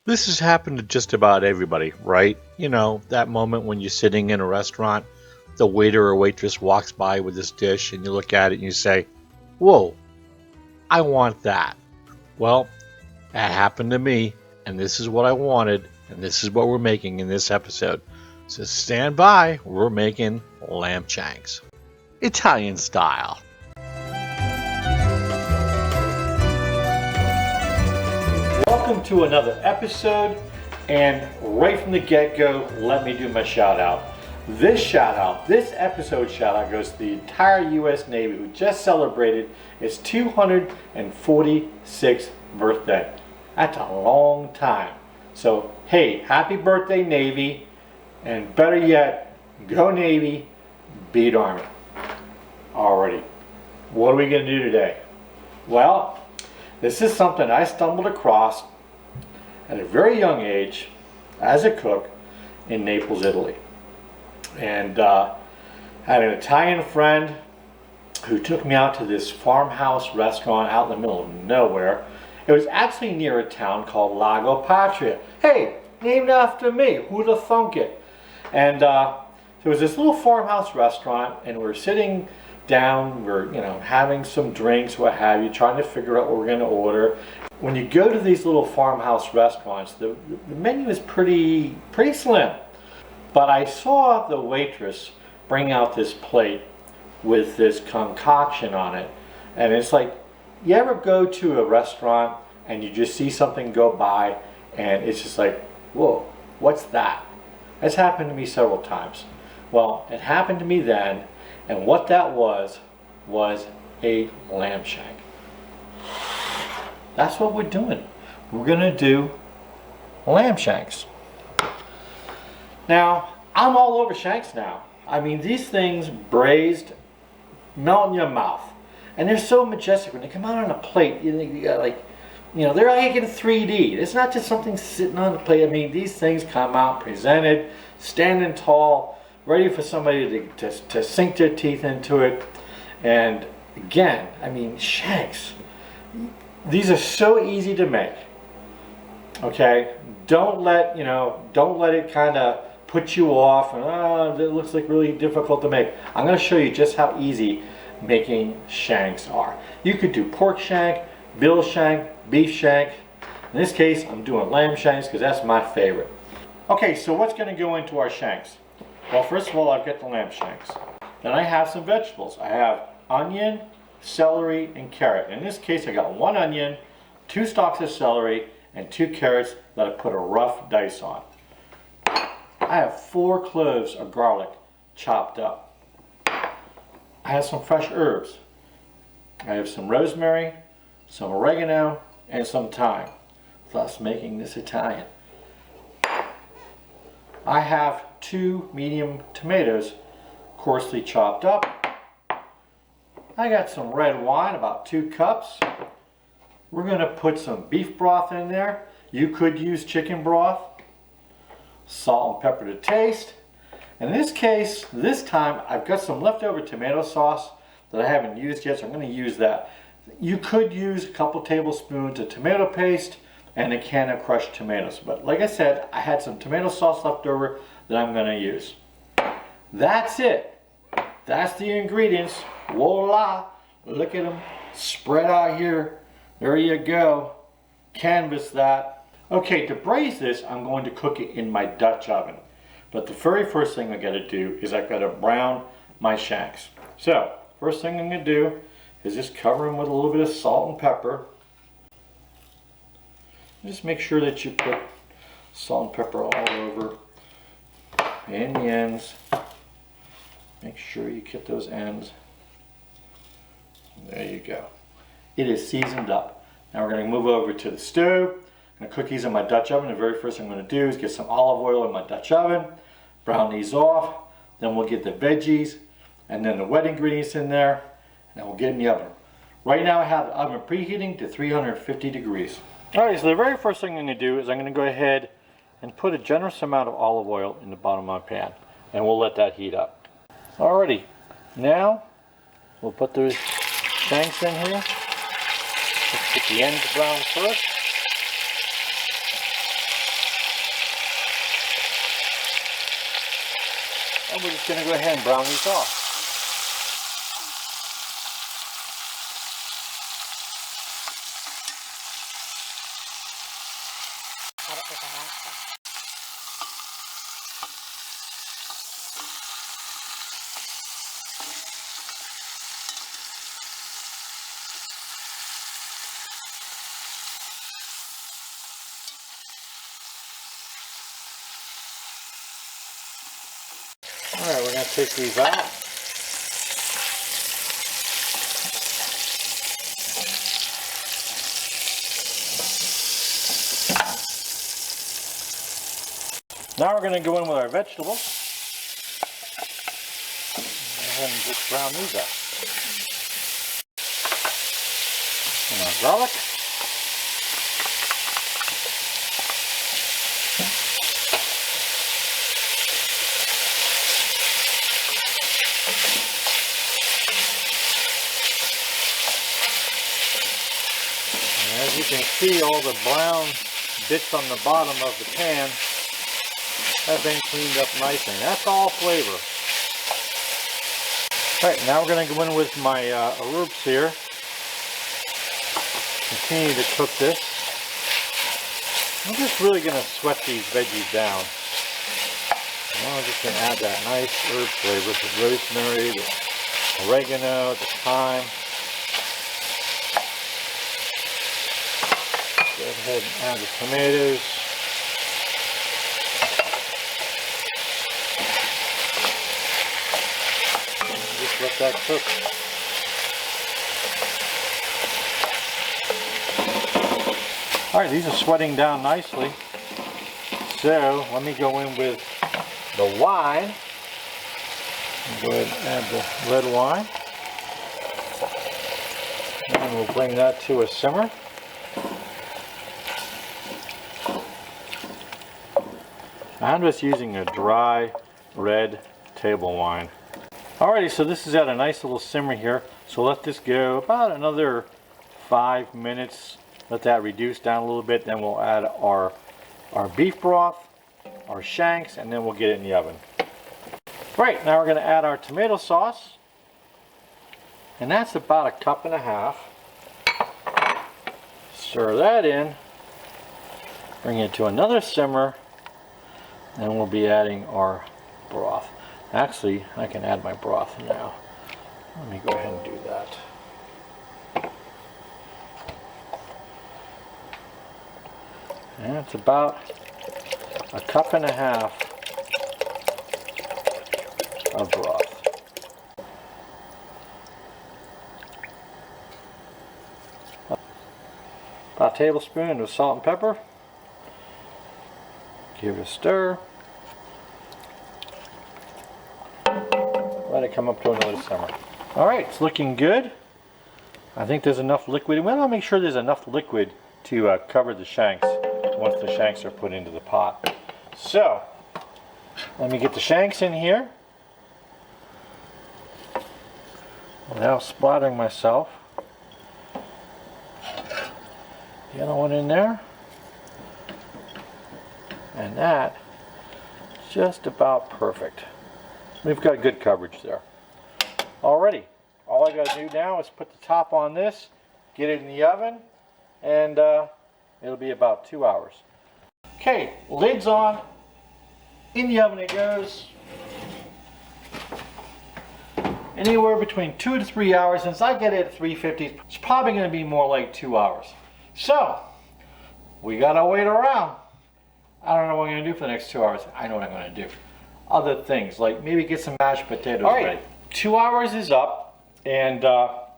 This has happened to just about everybody, right? You know, that moment when you're sitting in a restaurant, the waiter or waitress walks by with this dish, and you look at it and you say, "Whoa, I want that." Well, that happened to me, and this is what I wanted, and this is what we're making in this episode. So stand by, we're making lamb shanks, Italian style. Welcome to another episode, and right from the get-go, let me do my shout out. This episode shout out goes to the entire U.S. Navy who just celebrated its 246th birthday. That's a long time. So, hey, happy birthday, Navy, and better yet, go Navy, beat Army. Alrighty, what are we going to do today? Well, this is something I stumbled across at a very young age as a cook in Naples, Italy. And had an Italian friend who took me out to this farmhouse restaurant out in the middle of nowhere. It was actually near a town called Lago Patria. Hey, named after me, who'd have thunk it? And there was this little farmhouse restaurant, and we're sitting down, we're having some drinks, what have you, trying to figure out what we're going to order. When you go to these little farmhouse restaurants, the menu is pretty slim. But I saw the waitress bring out this plate with this concoction on it. And it's like, you ever go to a restaurant and you just see something go by and it's just like, whoa, what's that? That's happened to me several times. Well, it happened to me then, and what that was a lamb shank. That's what we're doing. We're gonna do lamb shanks. Now, I'm all over shanks now. I mean, these things braised, melt in your mouth. And they're so majestic when they come out on a plate. You got they're like in 3D. It's not just something sitting on the plate. I mean, these things come out presented, standing tall, ready for somebody to sink their teeth into it. And again, I mean, shanks. These are so easy to make. Okay, don't let it kind of put you off and it looks like really difficult to make. I'm going to show you just how easy making shanks are. You could do pork shank, veal shank, beef shank. In this case, I'm doing lamb shanks because that's my favorite. Okay, so what's going to go into our shanks? Well, first of all, I've got the lamb shanks. Then I have some vegetables. I have onion, celery, and carrot. In this case, I got 1 onion, 2 stalks of celery, and 2 carrots that I put a rough dice on. I have 4 cloves of garlic chopped up. I have some fresh herbs. I have some rosemary, some oregano, and some thyme, thus making this Italian. I have 2 medium tomatoes coarsely chopped up. I got some red wine, about 2 cups. We're going to put some beef broth in there. You could use chicken broth. Salt and pepper to taste. In this case, this time, I've got some leftover tomato sauce that I haven't used yet, so I'm going to use that. You could use a couple tablespoons of tomato paste and a can of crushed tomatoes. But like I said, I had some tomato sauce left over that I'm going to use. That's it. That's the ingredients. Voila! Look at them spread out here. There you go. Canvas that. Okay, to braise this, I'm going to cook it in my Dutch oven. But the very first thing I got to do is I've got to brown my shanks. So, first thing I'm going to do is just cover them with a little bit of salt and pepper. Just make sure that you put salt and pepper all over in the ends. Make sure you get those ends. There you go. It is seasoned up. Now we're going to move over to the stove. I'm going to cook these in my Dutch oven. The very first thing I'm going to do is get some olive oil in my Dutch oven, brown these off, then we'll get the veggies and then the wet ingredients in there, and we'll get in the oven. Right now I have the oven preheating to 350 degrees. Alright, so the very first thing I'm going to do is I'm going to go ahead and put a generous amount of olive oil in the bottom of my pan, and we'll let that heat up. Alrighty, now we'll put the shanks in here. Let's get the ends brown first. And we're just going to go ahead and brown these off. Alright, we're going to take these out. Now we're going to go in with our vegetables. Go ahead and just brown these up. And our garlic. And as you can see, all the brown bits on the bottom of the pan have been cleaned up nicely. And that's all flavor. Alright, now we're going to go in with my herbs here. Continue to cook this. I'm just really going to sweat these veggies down. Now I'm just going to add that nice herb flavor, the rosemary, the oregano, the thyme. Go ahead and add the tomatoes. Just let that cook. Alright, these are sweating down nicely. So let me go in with the wine. Go ahead and add the red wine. And we'll bring that to a simmer. I'm just using a dry red table wine. Alrighty, so this is at a nice little simmer here. So let this go about another 5 minutes. Let that reduce down a little bit. Then we'll add our beef broth, our shanks, and then we'll get it in the oven. Right, now we're going to add our tomato sauce. And that's about 1.5 cups. Stir that in. Bring it to another simmer. And we'll be adding our broth. Actually, I can add my broth now. Let me go ahead and do that. And it's about 1.5 cups of broth. About a tablespoon of salt and pepper. Give it a stir. Let it come up to another simmer. Alright, it's looking good. I think there's enough liquid. We want to make sure there's enough liquid to cover the shanks once the shanks are put into the pot. So, let me get the shanks in here. Now splattering myself. The other one in there. And that is just about perfect. We've got good coverage there. Alrighty, all I got to do now is put the top on this, get it in the oven, and it'll be about 2 hours. Okay, lid's on. In the oven it goes. Anywhere between 2 to 3 hours. Since I get it at 350, it's probably going to be more like 2 hours. So, we got to wait around. I don't know what I'm going to do for the next 2 hours. I know what I'm going to do. Other things, like maybe get some mashed potatoes ready. 2 hours is up, and I've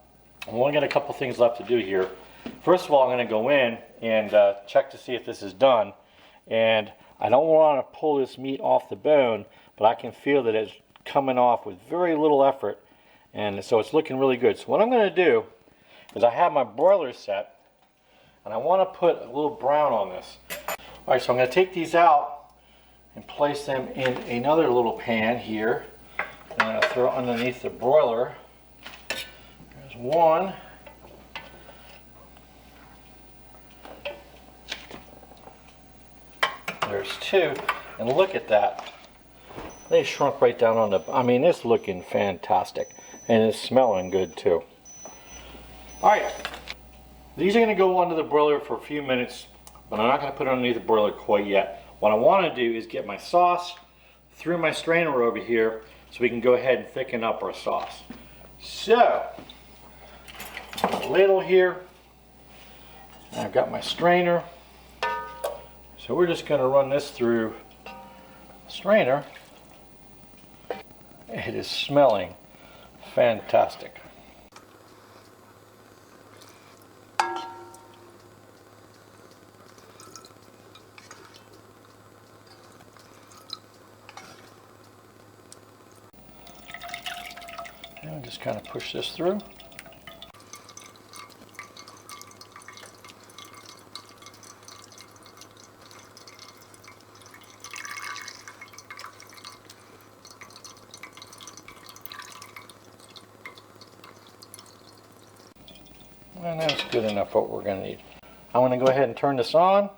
only got a couple things left to do here. First of all, I'm going to go in and check to see if this is done. And I don't want to pull this meat off the bone, but I can feel that it's coming off with very little effort. And so it's looking really good. So what I'm going to do is I have my broiler set, and I want to put a little brown on this. Alright, so I'm going to take these out and place them in another little pan here. And I'm going to throw underneath the broiler. There's one. There's two. And look at that. They shrunk right down on the, I mean, it's looking fantastic. And it's smelling good too. Alright, these are going to go under the broiler for a few minutes, but I'm not going to put it underneath the broiler quite yet. What I want to do is get my sauce through my strainer over here so we can go ahead and thicken up our sauce. So, a ladle here, and I've got my strainer. So we're just going to run this through the strainer. It is smelling fantastic. And just kind of push this through. And that's good enough what we're going to need. I'm going to go ahead and turn this on.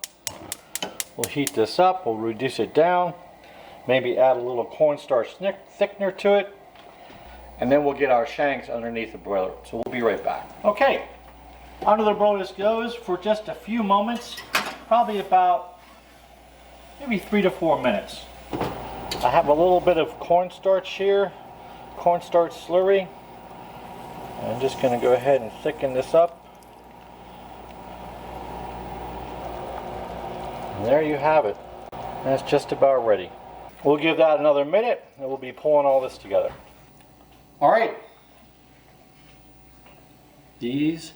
We'll heat this up. We'll reduce it down. Maybe add a little cornstarch thickener to it. And then we'll get our shanks underneath the broiler. So we'll be right back. Okay, under the broiler this goes for just a few moments. Probably about maybe 3 to 4 minutes. I have a little bit of cornstarch here. Cornstarch slurry. I'm just going to go ahead and thicken this up. And there you have it. And it's just about ready. We'll give that another minute and we'll be pulling all this together. Alright. These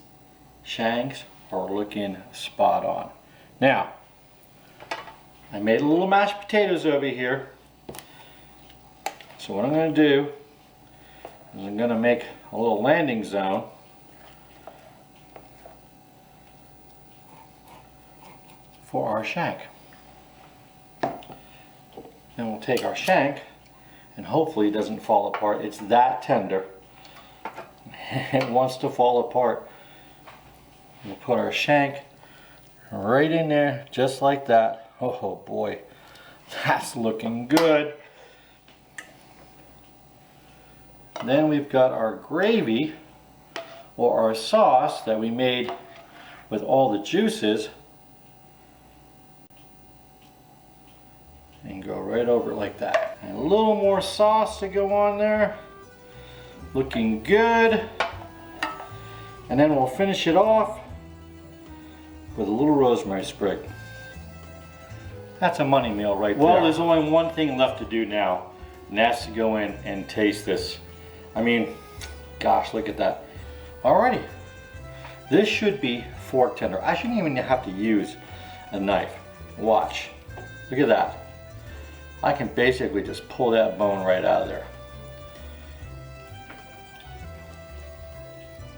shanks are looking spot on. Now, I made a little mashed potatoes over here. So what I'm going to do is I'm going to make a little landing zone for our shank. Then we'll take our shank, and hopefully it doesn't fall apart. It's that tender. It wants to fall apart. We'll put our shank right in there, just like that. Oh boy, that's looking good. Then we've got our gravy, or our sauce that we made with all the juices, and go right over it like that. And a little more sauce to go on there. Looking good. And then we'll finish it off with a little rosemary sprig. That's a money meal right there. Well, there's only one thing left to do now, and that's to go in and taste this. I mean, gosh, look at that. Alrighty, this should be fork tender. I shouldn't even have to use a knife. Watch, look at that. I can basically just pull that bone right out of there.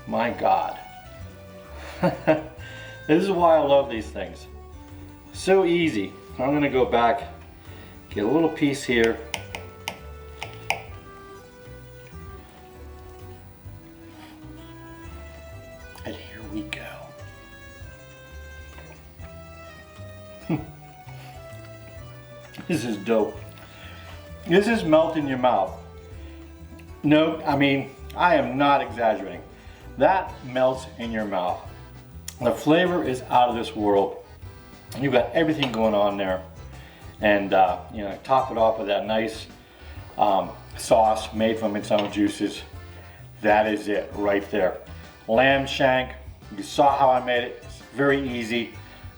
My God. This is why I love these things. So easy. I'm gonna go back, get a little piece here. And here we go. This is dope. This is melt in your mouth. No, I mean, I am not exaggerating. That melts in your mouth. The flavor is out of this world. You've got everything going on there. And you know, top it off with that nice sauce made from its own juices. That is it right there. Lamb shank. You saw how I made it. It's very easy.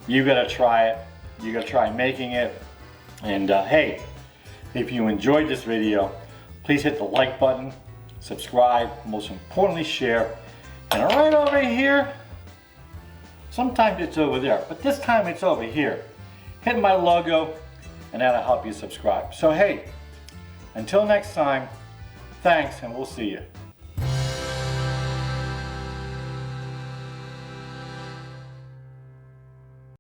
You gotta try it. You gotta try making it. And hey, if you enjoyed this video, please hit the like button, subscribe, most importantly share. And right over here, sometimes it's over there, but this time it's over here. Hit my logo and that'll help you subscribe. So hey, until next time, thanks and we'll see you.